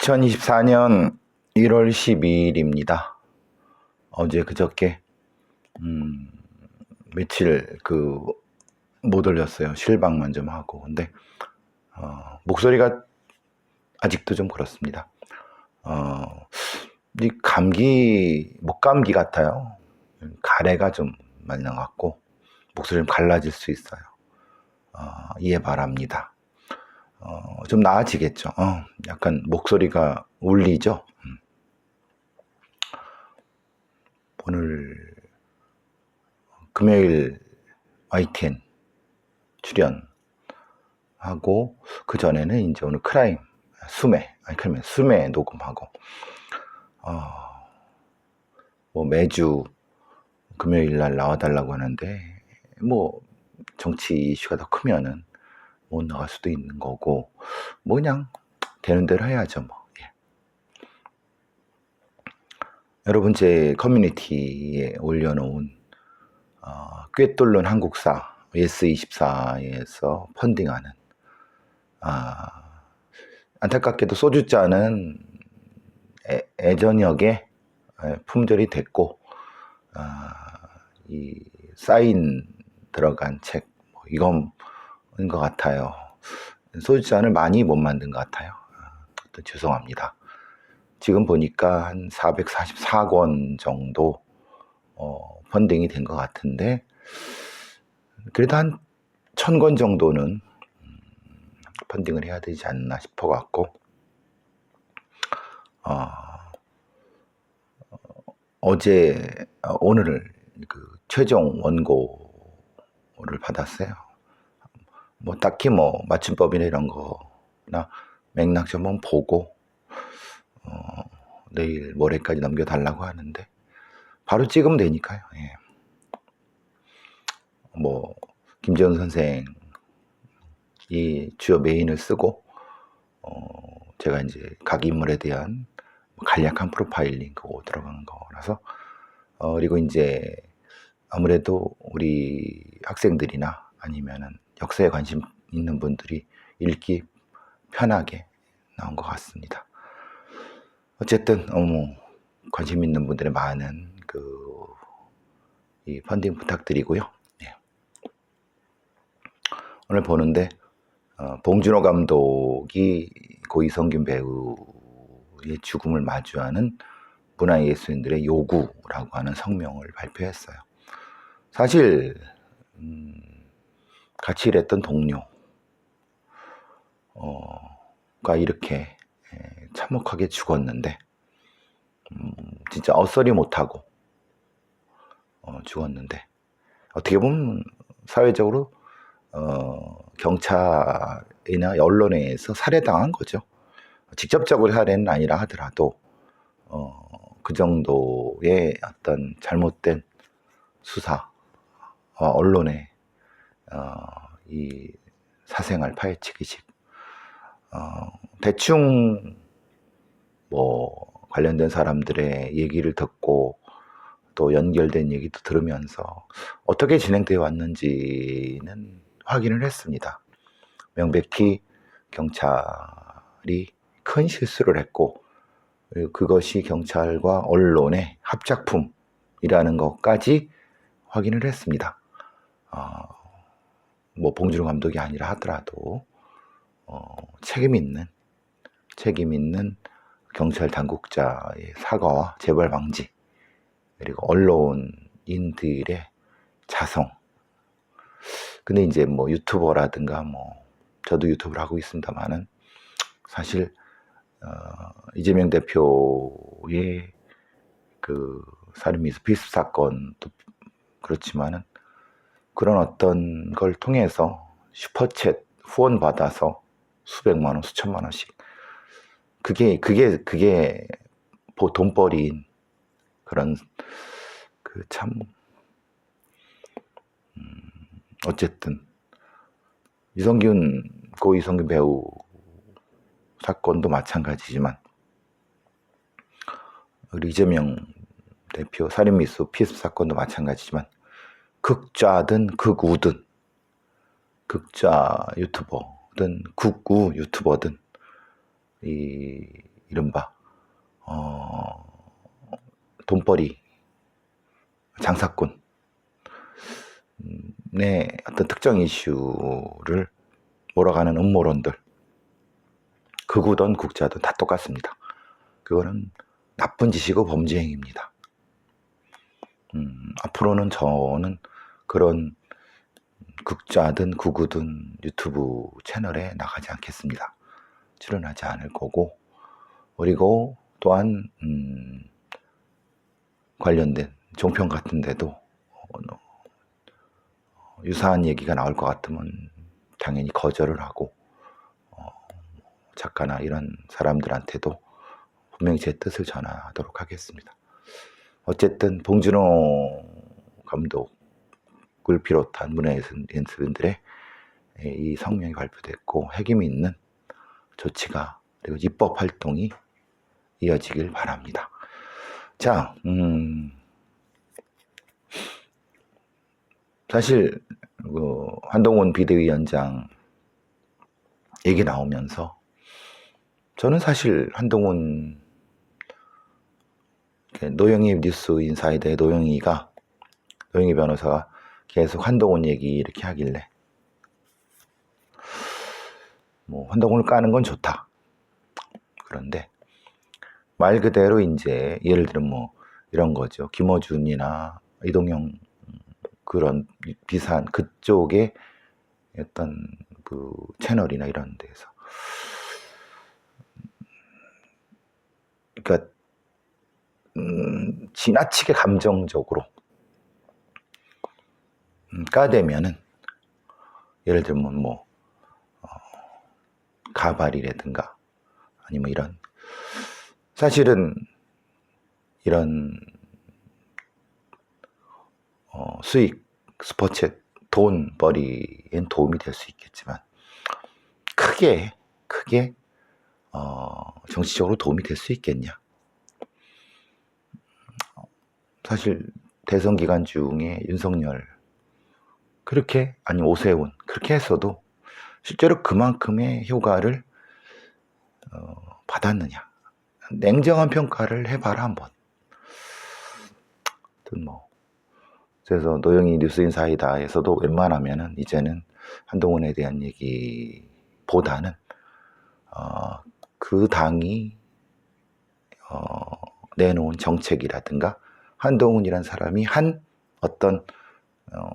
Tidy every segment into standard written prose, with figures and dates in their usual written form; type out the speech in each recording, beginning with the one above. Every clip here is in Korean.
2024년 1월 12일입니다. 어제 그저께 며칠 못 올렸어요. 실방만 좀 하고. 근데 목소리가 아직도 좀 그렇습니다. 이 목감기 같아요. 가래가 좀 많이 나갖고 목소리 좀 갈라질 수 있어요. 이해 바랍니다. 좀 나아지겠죠. 약간 목소리가 울리죠. 오늘 금요일 YTN 출연하고 그 전에는 이제 오늘 수매 녹음하고 뭐 매주 금요일 날 나와달라고 하는데 뭐 정치 이슈가 더 크면은 못 나갈 수도 있는 거고 뭐 그냥 되는 대로 해야죠 뭐. 예. 여러분 제 커뮤니티에 올려놓은 꿰뚫는 한국사 예스24에서 펀딩하는 안타깝게도 소주잔은 애저녁에 품절이 됐고 이 사인 들어간 책 이건 것 같아요. 소주잔을 많이 못 만든 것 같아요. 죄송합니다. 지금 보니까 한 444권 정도 펀딩이 된 것 같은데 그래도 한 1000권 정도는 펀딩을 해야 되지 않나 싶어갖고 오늘 최종 원고를 받았어요. 뭐 딱히 맞춤법이나 이런 거나 맥락 좀 한번 보고 내일 모레까지 넘겨달라고 하는데 바로 찍으면 되니까요. 예. 김재훈 선생이 주요 메인을 쓰고 제가 이제 각 인물에 대한 간략한 프로파일링 그거 들어가는 거라서 그리고 이제 아무래도 우리 학생들이나 아니면은 역사에 관심 있는 분들이 읽기 편하게 나온 것 같습니다. 어쨌든 관심 있는 분들의 많은 이 펀딩 부탁드리고요. 네. 오늘 보는데 봉준호 감독이 고 이성균 배우의 죽음을 마주하는 문화예술인들의 요구라고 하는 성명을 발표했어요. 사실 같이 일했던 동료가 이렇게 참혹하게 죽었는데 진짜 엇서리 못하고 죽었는데 어떻게 보면 사회적으로 경찰이나 언론에서 살해당한 거죠. 직접적으로 살해는 아니라 하더라도 그 정도의 어떤 잘못된 수사와 언론의 이 사생활 파헤치기식 대충 관련된 사람들의 얘기를 듣고 또 연결된 얘기도 들으면서 어떻게 진행되어 왔는지는 확인을 했습니다. 명백히 경찰이 큰 실수를 했고 그리고 그것이 경찰과 언론의 합작품이라는 것까지 확인을 했습니다. 봉준호 감독이 아니라 하더라도 책임 있는 경찰 당국자의 사과와 재발 방지 그리고 언론인들의 자성. 근데 이제 유튜버라든가 저도 유튜브를 하고 있습니다만은 사실 이재명 대표의 살인미수 비습 사건도 그렇지만은 그런 어떤 걸 통해서 슈퍼챗 후원 받아서 수백만 원, 수천만 원씩 그게 돈벌이인 그런 어쨌든 고 이성균 배우 사건도 마찬가지지만 우리 이재명 대표 살인미수 피습 사건도 마찬가지지만 극좌든 극우든 극좌 유튜버든 극우 유튜버든 이 이른바 돈벌이 장사꾼 의 어떤 특정 이슈를 몰아가는 음모론들, 극우든 국자든 다 똑같습니다. 그거는 나쁜 짓이고 범죄 행위입니다. 앞으로는 저는 그런 극자든 극우든 유튜브 채널에 나가지 않겠습니다. 출연하지 않을 거고, 그리고 또한 관련된 종편 같은 데도 유사한 얘기가 나올 것 같으면 당연히 거절을 하고, 작가나 이런 사람들한테도 분명히 제 뜻을 전하도록 하겠습니다. 어쨌든 봉준호 감독을 비롯한 문화예술인들의 이 성명이 발표됐고 책임 있는 조치가 그리고 입법 활동이 이어지길 바랍니다. 자, 사실 한동훈 비대위원장 얘기 나오면서 저는 사실 한동훈 노영희 뉴스 인사이드의 노영희 변호사가 계속 한동훈 얘기 이렇게 하길래 한동훈을 까는 건 좋다. 그런데 말 그대로 이제 예를 들면 이런 거죠. 김어준이나 이동영 그런 비슷한 그쪽의 어떤 그 채널이나 이런 데서 그러니까 지나치게 감정적으로 까대면은 예를 들면 가발이라든가 아니면 이런 사실은 이런 수익 스포츠 돈벌이엔 도움이 될 수 있겠지만 크게 정치적으로 도움이 될 수 있겠냐. 사실 대선 기간 중에 윤석열 그렇게 아니면 오세훈 그렇게 했어도 실제로 그만큼의 효과를 받았느냐. 냉정한 평가를 해봐라 한번. 그래서 노영희 뉴스인사이다에서도 웬만하면은 이제는 한동훈에 대한 얘기보다는 그 당이 내놓은 정책이라든가 한동훈이란 사람이 한 어떤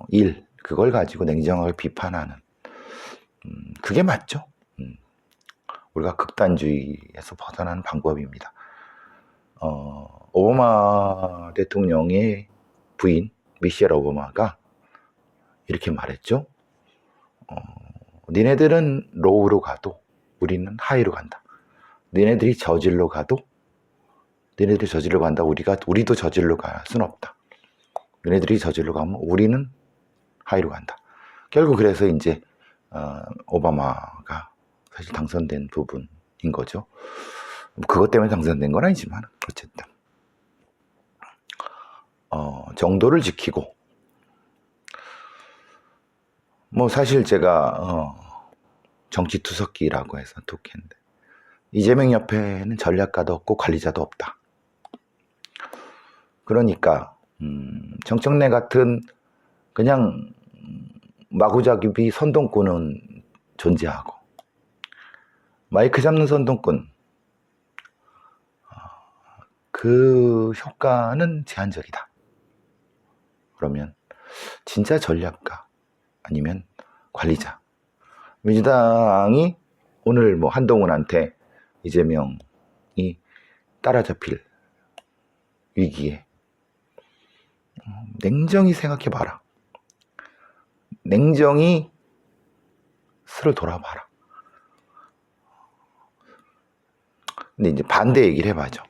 일 그걸 가지고 냉정하게 비판하는 그게 맞죠. 우리가 극단주의에서 벗어나는 방법입니다. 오바마 대통령의 부인 미셸 오바마가 이렇게 말했죠. 니네들은 로우로 가도 우리는 하이로 간다. 니네들이 저질로 간다. 우리도 저질로 갈 수는 없다. 니네들이 저질로 가면 우리는 하이로 간다. 결국 그래서 이제 오바마가 사실 당선된 부분인 거죠. 그것 때문에 당선된 건 아니지만 어쨌든 정도를 지키고 사실 제가 정치 투석기라고 해서 독했는데 이재명 옆에는 전략가도 없고 관리자도 없다. 그러니까 정청래 같은 그냥 마구잡이 선동꾼은 존재하고 마이크 잡는 선동꾼 그 효과는 제한적이다. 그러면 진짜 전략가 아니면 관리자. 민주당이 오늘 한동훈한테 이재명이 따라잡힐 위기에 냉정히 생각해봐라. 냉정히 스스로 돌아봐라. 근데 이제 반대 얘기를 해봐죠.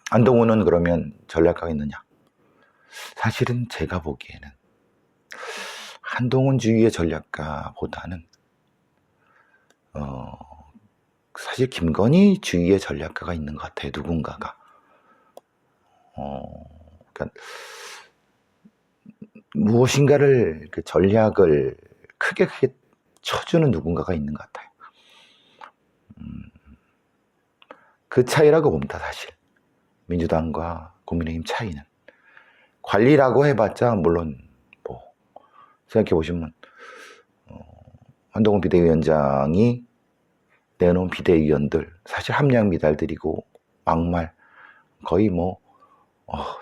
한동훈은 그러면 전략가가 있느냐? 사실은 제가 보기에는 한동훈 주위의 전략가보다는 사실 김건희 주위의 전략가가 있는 것 같아요. 누군가가. 그러니까 무엇인가를 그 전략을 크게 쳐주는 누군가가 있는 것 같아요. 그 차이라고 봅니다. 사실 민주당과 국민의힘 차이는 관리라고 해봤자 물론 뭐 생각해 보시면 한동훈 비대위원장이 내놓은 비대위원들 사실 함량 미달들이고 막말 거의 뭐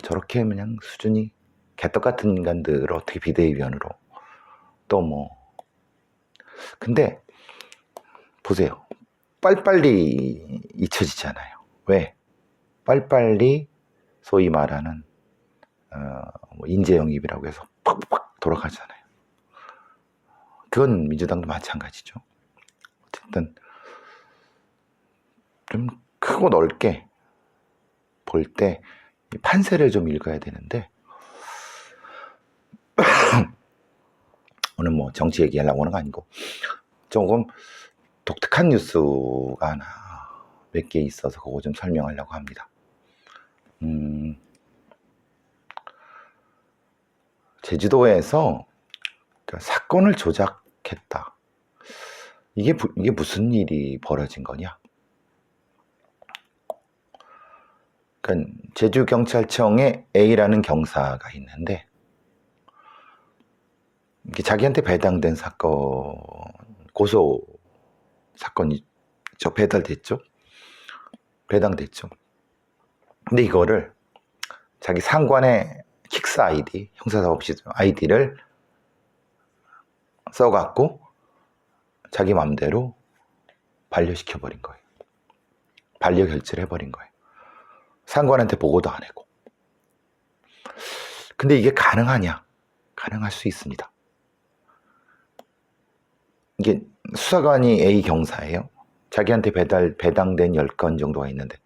저렇게 그냥 수준이 개떡 같은 인간들을 어떻게 비대위원으로 또 뭐 근데 보세요. 빨리빨리 잊혀지잖아요. 왜? 빨리빨리 소위 말하는 뭐 인재 영입이라고 해서 팍팍 돌아가잖아요. 그건 민주당도 마찬가지죠. 어쨌든 좀 크고 넓게 볼 때 판세를 좀 읽어야 되는데 오늘 뭐 정치 얘기하려고 하는 거 아니고 조금 독특한 뉴스가 하나 몇 개 있어서 그거 좀 설명하려고 합니다. 제주도에서 사건을 조작했다. 이게 무슨 일이 벌어진 거냐? 그러니까 제주경찰청에 A라는 경사가 있는데 이게 자기한테 배당된 사건, 고소 사건이죠. 배당됐죠. 근데 이거를 자기 상관의 킥스 아이디, 형사사업시 아이디를 써갖고 자기 맘대로 반려시켜버린 거예요. 반려 결제를 해버린 거예요. 상관한테 보고도 안 하고. 근데 이게 가능하냐? 가능할 수 있습니다. 이게 수사관이 A 경사예요. 자기한테 배당된 10건 정도가 있는데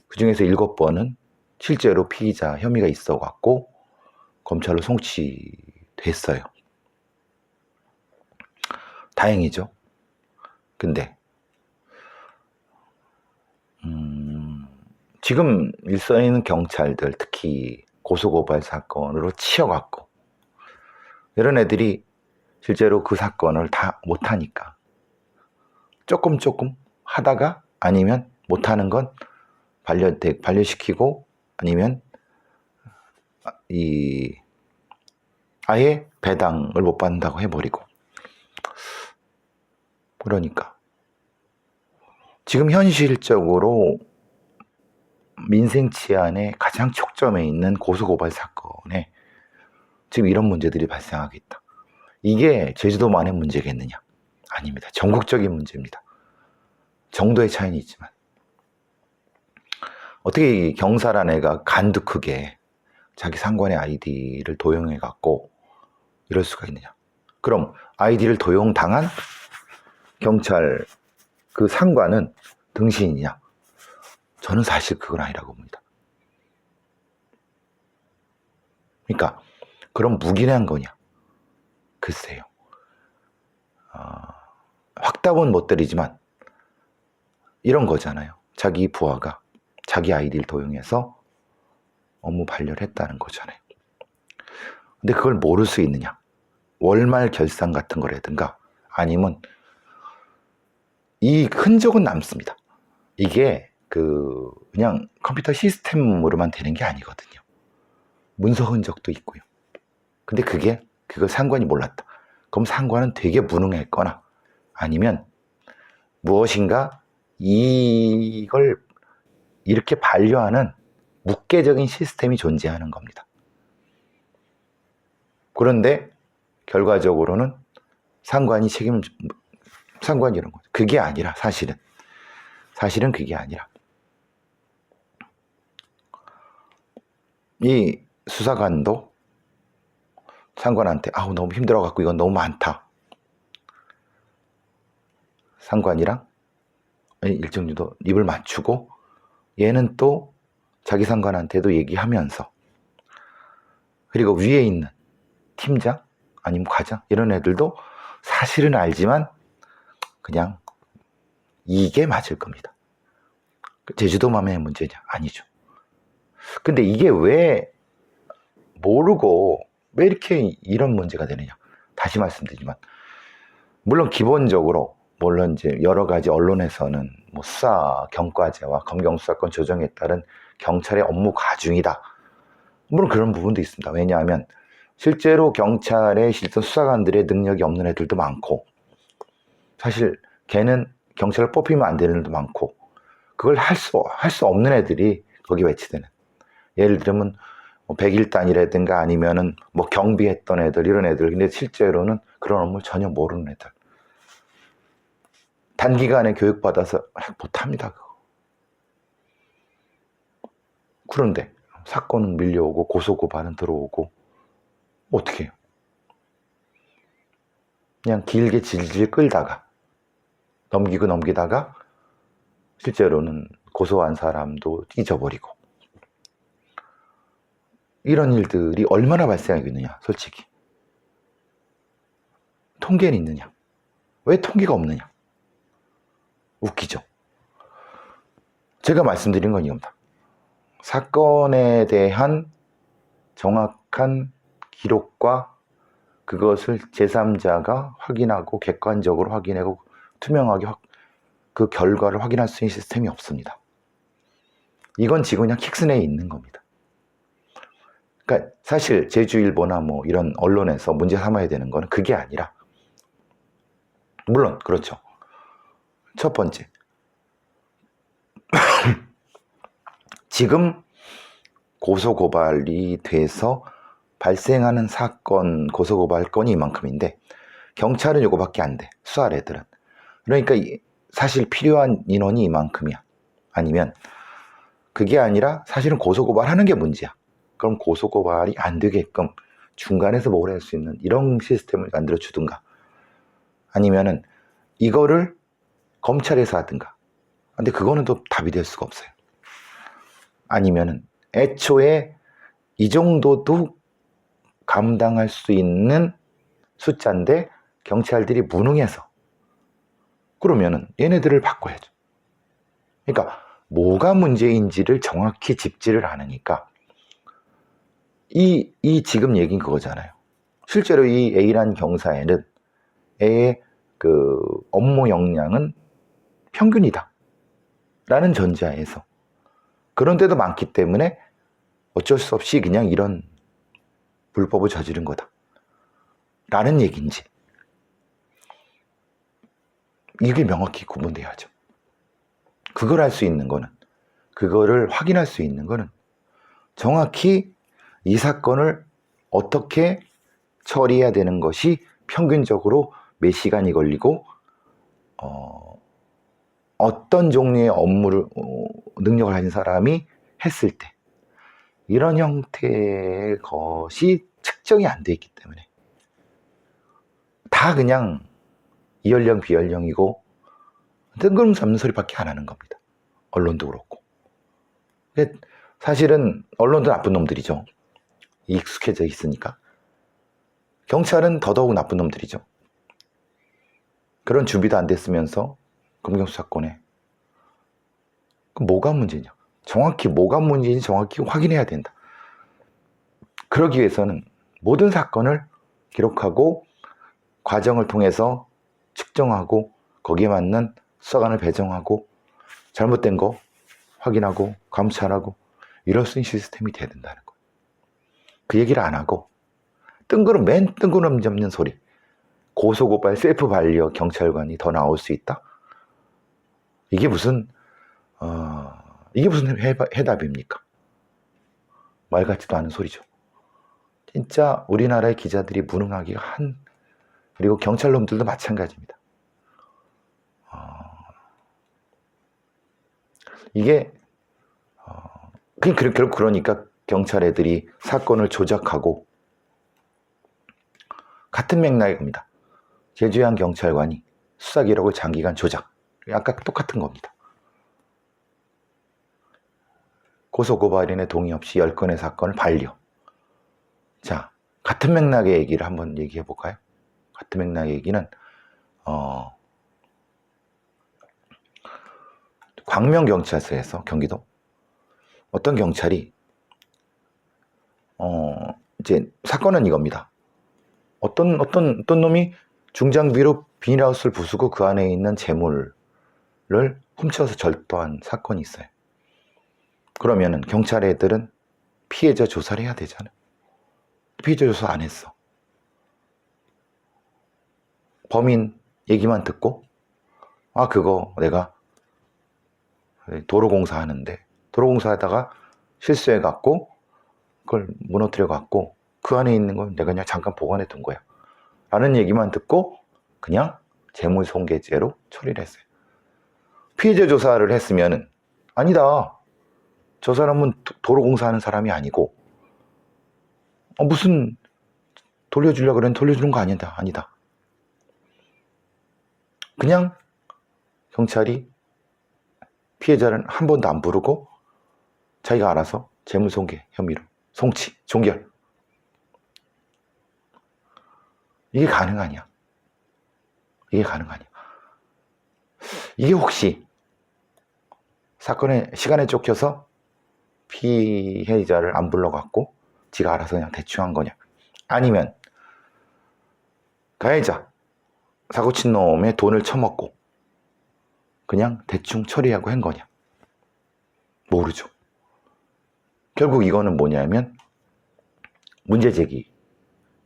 그 중에서 7번은 실제로 피의자 혐의가 있어갖고 검찰로 송치됐어요. 다행이죠. 근데 지금 일선에 있는 경찰들 특히 고소고발 사건으로 치여갖고 이런 애들이 실제로 그 사건을 다 못하니까 조금 하다가 아니면 못하는 건 반려시키고 아니면 아예 배당을 못 받는다고 해버리고 그러니까 지금 현실적으로 민생 치안의 가장 촉점에 있는 고소고발 사건에 지금 이런 문제들이 발생하고 있다. 이게 제주도만의 문제겠느냐? 아닙니다. 전국적인 문제입니다. 정도의 차이는 있지만 어떻게 경사란 애가 간도 크게 자기 상관의 아이디를 도용해갖고 이럴 수가 있느냐? 그럼 아이디를 도용당한 경찰 그 상관은 등신이냐? 저는 사실 그건 아니라고 봅니다. 그러니까 그럼 묵인한 거냐? 글쎄요. 확답은 못 드리지만 이런 거잖아요. 자기 부하가 자기 아이디를 도용해서 업무 반려를 했다는 거잖아요. 근데 그걸 모를 수 있느냐? 월말 결산 같은 거라든가 아니면 이 흔적은 남습니다. 이게 그냥 컴퓨터 시스템으로만 되는 게 아니거든요. 문서 흔적도 있고요. 근데 그걸 상관이 몰랐다. 그럼 상관은 되게 무능했거나 아니면 무엇인가 이걸 이렇게 반려하는 묵계적인 시스템이 존재하는 겁니다. 그런데 결과적으로는 상관이 이런 거죠. 그게 아니라 사실은 그게 아니라 이 수사관도 상관한테 너무 힘들어갖고 이건 너무 많다. 상관이랑 일정 정도 입을 맞추고 얘는 또 자기 상관한테도 얘기하면서 그리고 위에 있는 팀장 아니면 과장 이런 애들도 사실은 알지만 그냥 이게 맞을 겁니다. 제주도만의 문제냐? 아니죠. 근데 이게 왜 모르고 왜 이렇게 이런 문제가 되느냐? 다시 말씀드리지만 물론 기본적으로 물론 이제 여러 가지 언론에서는 뭐 수사 경과제와 검경수사권 조정에 따른 경찰의 업무 과중이다. 물론 그런 부분도 있습니다. 왜냐하면 실제로 경찰의 실전 수사관들의 능력이 없는 애들도 많고, 사실 걔는 경찰을 뽑히면 안 되는 애들도 많고, 그걸 할 수 없는 애들이 거기 배치되는. 예를 들면 101단이라든가 아니면은 뭐 경비했던 애들, 이런 애들. 근데 실제로는 그런 업무를 전혀 모르는 애들. 단기간에 교육받아서 못합니다, 그거. 그런데 사건은 밀려오고 고소고발은 들어오고 어떻게 해요? 그냥 길게 질질 끌다가 넘기다가 실제로는 고소한 사람도 잊어버리고, 이런 일들이 얼마나 발생하겠느냐. 솔직히 통계는 있느냐? 왜 통계가 없느냐? 웃기죠. 제가 말씀드린 건 이겁니다. 사건에 대한 정확한 기록과 그것을 제3자가 확인하고 객관적으로 확인하고 투명하게 그 결과를 확인할 수 있는 시스템이 없습니다. 이건 지금 그냥 킥스내에 있는 겁니다. 그러니까 사실 제주일보나 뭐 이런 언론에서 문제 삼아야 되는 거는 그게 아니라, 물론 그렇죠. 첫 번째, 지금 고소고발이 돼서 발생하는 사건, 고소고발 건이 이만큼인데 경찰은 이거밖에 안 돼. 수사할 애들은. 그러니까 사실 필요한 인원이 이만큼이야. 아니면 그게 아니라 사실은 고소고발하는 게 문제야. 그럼 고소고발이 안 되게끔 중간에서 뭘 할 수 있는 이런 시스템을 만들어 주든가, 아니면은 이거를 검찰에서 하든가. 근데 그거는 또 답이 될 수가 없어요. 아니면은 애초에 이 정도도 감당할 수 있는 숫자인데 경찰들이 무능해서, 그러면은 얘네들을 바꿔야죠. 그러니까 뭐가 문제인지를 정확히 짚지를 않으니까 이 지금 얘기는 그거잖아요. 실제로 이 A란 경사에는 A의 그 업무 역량은 평균이다 라는 전제하에서, 그런데도 많기 때문에 어쩔 수 없이 그냥 이런 불법을 저지른 거다 라는 얘기인지, 이게 명확히 구분돼야죠. 그걸 할 수 있는 거는, 그거를 확인할 수 있는 거는 정확히 이 사건을 어떻게 처리해야 되는 것이 평균적으로 몇 시간이 걸리고 어떤 종류의 업무를 능력을 가진 사람이 했을 때, 이런 형태의 것이 측정이 안 돼 있기 때문에 다 그냥 이연령 비연령이고 뜬구름 잡는 소리밖에 안 하는 겁니다. 언론도 그렇고. 사실은 언론도 나쁜 놈들이죠. 익숙해져 있으니까. 경찰은 더더욱 나쁜 놈들이죠. 그런 준비도 안 됐으면서 검경수사권에. 그럼 뭐가 문제냐? 정확히 뭐가 문제인지 정확히 확인해야 된다. 그러기 위해서는 모든 사건을 기록하고 과정을 통해서 측정하고 거기에 맞는 수사관을 배정하고 잘못된 거 확인하고 감찰하고 이럴 수 있는 시스템이 돼야 된다는 거예요. 그 얘기를 안 하고 맨 뜬구름 잡는 소리. 고소고발 셀프 반려 경찰관이 더 나올 수 있다? 이게 무슨 해답입니까? 말 같지도 않은 소리죠. 진짜 우리나라의 기자들이 무능하기가 그리고 경찰놈들도 마찬가지입니다. 이게 결국 그러니까 경찰 애들이 사건을 조작하고, 같은 맥락이 겁니다. 제주양 경찰관이 수사 기록을 장기간 조작, 아까 똑같은 겁니다. 고소고발인의 동의 없이 10건의 사건을 반려. 자, 같은 맥락의 얘기를 한번 얘기해 볼까요? 같은 맥락의 얘기는 광명경찰서에서, 경기도 어떤 경찰이 이제 사건은 이겁니다. 어떤 놈이 중장비로 비닐하우스를 부수고 그 안에 있는 재물을 훔쳐서 절도한 사건이 있어요. 그러면은 경찰 애들은 피해자 조사를 해야 되잖아. 피해자 조사 안 했어. 범인 얘기만 듣고 그거 내가 도로공사 하는데 도로공사 하다가 실수해갖고 그걸 무너뜨려갖고 그 안에 있는 건 내가 그냥 잠깐 보관해 둔 거야 라는 얘기만 듣고 그냥 재물손괴죄로 처리를 했어요. 피해자 조사를 했으면은 아니다, 저 사람은 도로공사 하는 사람이 아니고 무슨 돌려주려고 그랬는데 돌려주는 거 아니다. 그냥 경찰이 피해자를 한 번도 안 부르고 자기가 알아서 재물손괴 혐의로 송치, 종결. 이게 가능하냐? 이게 혹시 사건의 시간에 쫓겨서 피해자를 안 불러갖고 지가 알아서 그냥 대충 한 거냐? 아니면 가해자, 사고친 놈의 돈을 처먹고 그냥 대충 처리하고 한 거냐? 모르죠. 결국 이거는 뭐냐면 문제제기,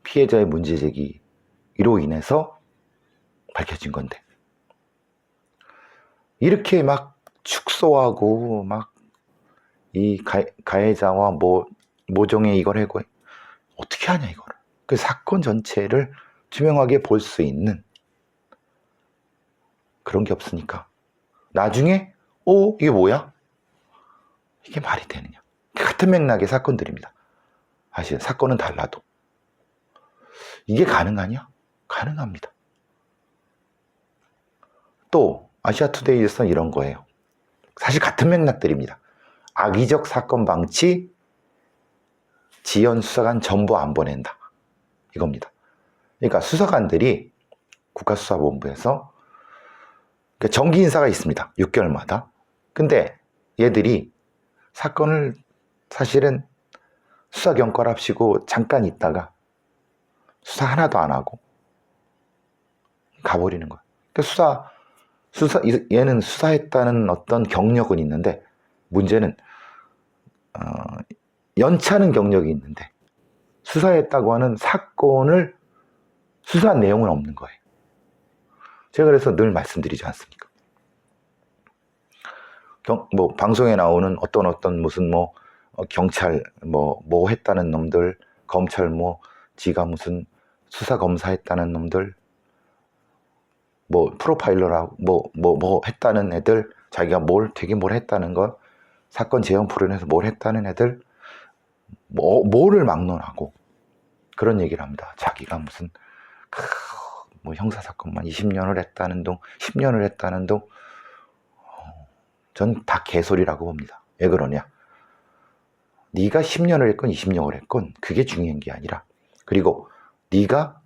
피해자의 문제제기로 인해서 밝혀진 건데 이렇게 막 축소하고 막 이 가해자와 모종의 이걸 해고 어떻게 하냐 이거를. 그 사건 전체를 투명하게 볼 수 있는 그런 게 없으니까 나중에 이게 뭐야? 이게 말이 되느냐. 같은 맥락의 사건들입니다. 사실 사건은 달라도 이게 가능하냐? 가능합니다. 또 아시아투데이에서는 이런 거예요. 사실 같은 맥락들입니다. 악의적 사건 방치, 지연 수사관 전부 안 보낸다. 이겁니다. 그러니까 수사관들이 국가수사본부에서 정기 인사가 있습니다. 6개월마다. 근데 얘들이 사건을 사실은 수사 경과랍시고 잠깐 있다가 수사 하나도 안 하고 가버리는 거야. 그러니까 얘는 수사했다는 어떤 경력은 있는데 문제는 연차는 경력이 있는데 수사했다고 하는 사건을 수사한 내용은 없는 거예요. 제가 그래서 늘 말씀드리지 않습니까? 방송에 나오는 어떤 무슨 경찰 뭐 했다는 놈들, 검찰 지가 무슨 수사 검사했다는 놈들, 프로파일러라고 뭐 했다는 애들, 자기가 되게 뭘 했다는 거, 사건 재형 풀어내서 뭘 했다는 애들, 뭐를 막론하고 그런 얘기를 합니다. 자기가 무슨 형사사건만 20년을 했다는 동, 10년을 했다는 동, 전 다 개소리라고 봅니다. 왜 그러냐? 네가 10년을 했건 20년을 했건 그게 중요한 게 아니라, 그리고 네가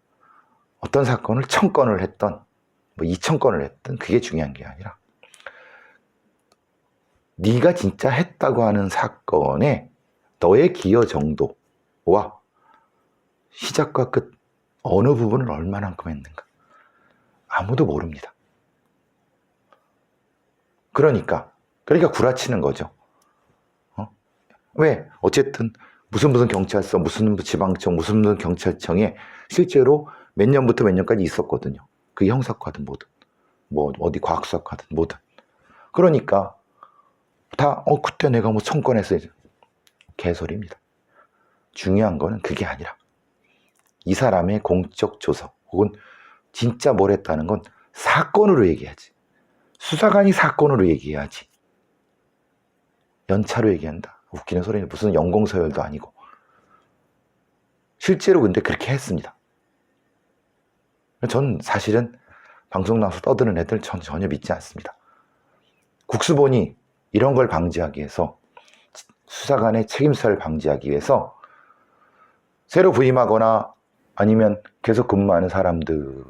어떤 사건을 1000건을 했던 2000건을 했던 그게 중요한 게 아니라 네가 진짜 했다고 하는 사건에 너의 기여 정도와 시작과 끝 어느 부분을 얼마만큼 했는가 아무도 모릅니다. 그러니까 구라치는 거죠. 왜? 어쨌든 무슨 경찰서, 무슨 지방청, 무슨 경찰청에 실제로 몇 년부터 몇 년까지 있었거든요. 그게 형사과든 뭐든, 어디 과학수사과든 뭐든. 그러니까 다 그때 내가 1000건 했어요. 개소리입니다. 중요한 거는 그게 아니라 이 사람의 공적 조서 혹은 진짜 뭘 했다는 건 사건으로 얘기하지. 수사관이 사건으로 얘기해야지. 연차로 얘기한다. 웃기는 소리는 무슨 연공서열도 아니고. 실제로 근데 그렇게 했습니다. 전 사실은 방송 나와서 떠드는 애들 전 전혀 믿지 않습니다. 국수본이 이런 걸 방지하기 위해서, 수사관의 책임사를 방지하기 위해서 새로 부임하거나 아니면 계속 근무하는 사람들한테,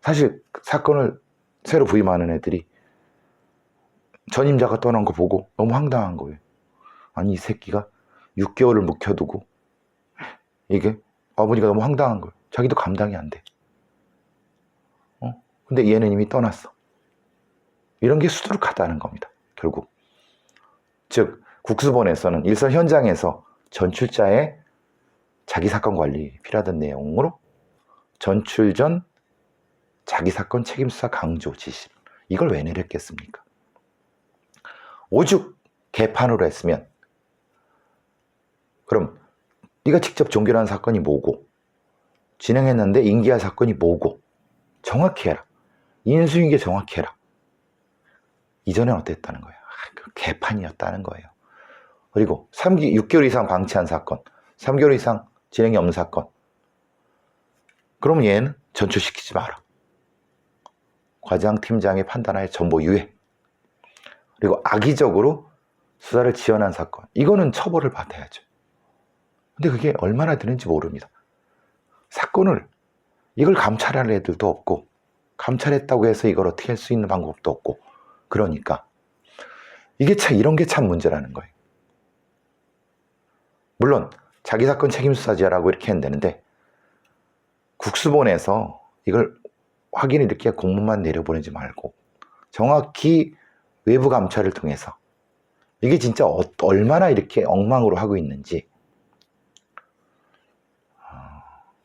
사실 사건을 새로 부임하는 애들이 전임자가 떠난 거 보고 너무 황당한 거예요. 아니 이 새끼가 6개월을 묵혀두고, 이게 아버지가 너무 황당한 거예요. 자기도 감당이 안 돼. 근데 얘는 이미 떠났어. 이런 게 수두룩하다는 겁니다. 결국. 즉 국수본에서는 일선 현장에서 전출자의 자기 사건 관리 필요하던 내용으로 전출 전 자기 사건 책임 수사 강조 지시, 이걸 왜 내렸겠습니까? 오죽 개판으로 했으면 그럼 네가 직접 종결한 사건이 뭐고 진행했는데 인기할 사건이 뭐고 정확히 해라. 인수인계 정확히 해라. 이전엔 어땠다는 거예요? 개판이었다는 거예요. 그리고 6개월 이상 방치한 사건, 3개월 이상 진행이 없는 사건, 그럼 얘는 전출시키지 마라. 과장 팀장의 판단하에 전보 유예. 그리고 악의적으로 수사를 지연한 사건, 이거는 처벌을 받아야죠. 근데 그게 얼마나 되는지 모릅니다. 사건을 이걸 감찰할 애들도 없고 감찰했다고 해서 이걸 어떻게 할 수 있는 방법도 없고, 그러니까 이게 참, 이런 게 참 문제라는 거예요. 물론 자기 사건 책임 수사지라고 이렇게 한다는데 국수본에서 이걸 확인을 이렇게 공문만 내려보내지 말고 정확히 외부 감찰을 통해서 이게 진짜 얼마나 이렇게 엉망으로 하고 있는지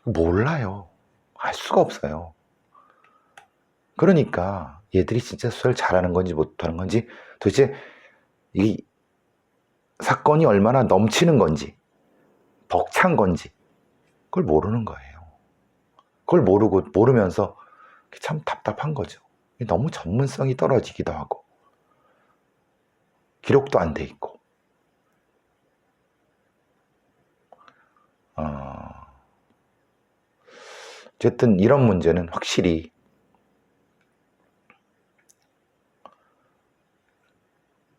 몰라요. 알 수가 없어요. 그러니까 얘들이 진짜 수사를 잘하는 건지 못하는 건지, 도대체 이 사건이 얼마나 넘치는 건지 벅찬 건지 그걸 모르는 거예요. 그걸 모르면서 참 답답한 거죠. 너무 전문성이 떨어지기도 하고 기록도 안 돼 있고 어쨌든 이런 문제는 확실히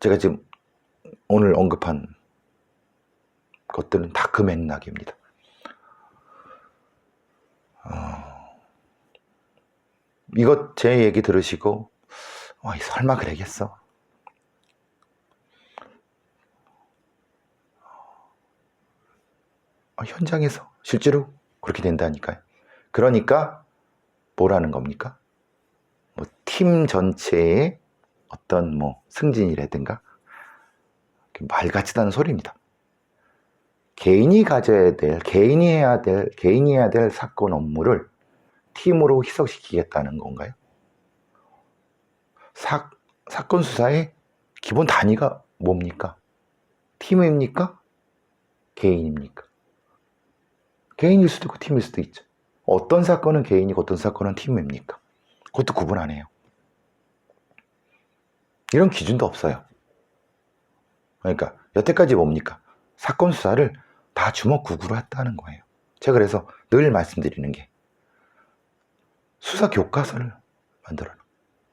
제가 지금 오늘 언급한 것들은 다 그 맥락입니다. 이것 제 얘기 들으시고 설마 그러겠어? 현장에서 실제로 그렇게 된다니까요. 그러니까 뭐라는 겁니까? 팀 전체의 어떤 승진이라든가 말 같지도 않은 소리입니다. 개인이 해야 될 사건 업무를 팀으로 희석시키겠다는 건가요? 사건 수사의 기본 단위가 뭡니까? 팀입니까? 개인입니까? 개인일 수도 있고 팀일 수도 있죠. 어떤 사건은 개인이고 어떤 사건은 팀입니까? 그것도 구분 안 해요. 이런 기준도 없어요. 그러니까 여태까지 뭡니까? 사건 수사를 다 주먹구구로 했다는 거예요. 제가 그래서 늘 말씀드리는 게 수사 교과서를 만들어라.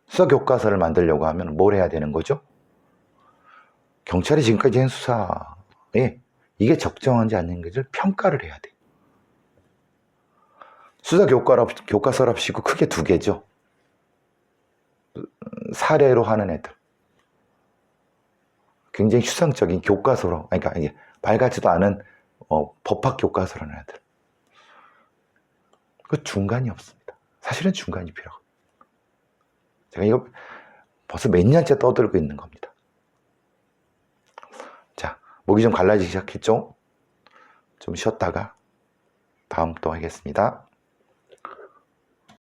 수사 교과서를 만들려고 하면 뭘 해야 되는 거죠? 경찰이 지금까지 한 수사에 이게 적정한지 아닌지를 평가를 해야 돼. 수사 교과서랍시고 크게 두 개죠. 사례로 하는 애들. 굉장히 추상적인 교과서로, 그러니까 이게 밝지도 않은 법학 교과서라는 애들. 그 중간이 없습니다. 사실은 중간이 필요하고. 제가 이거 벌써 몇 년째 떠들고 있는 겁니다. 자, 목이 좀 갈라지기 시작했죠? 좀 쉬었다가 다음 또 하겠습니다.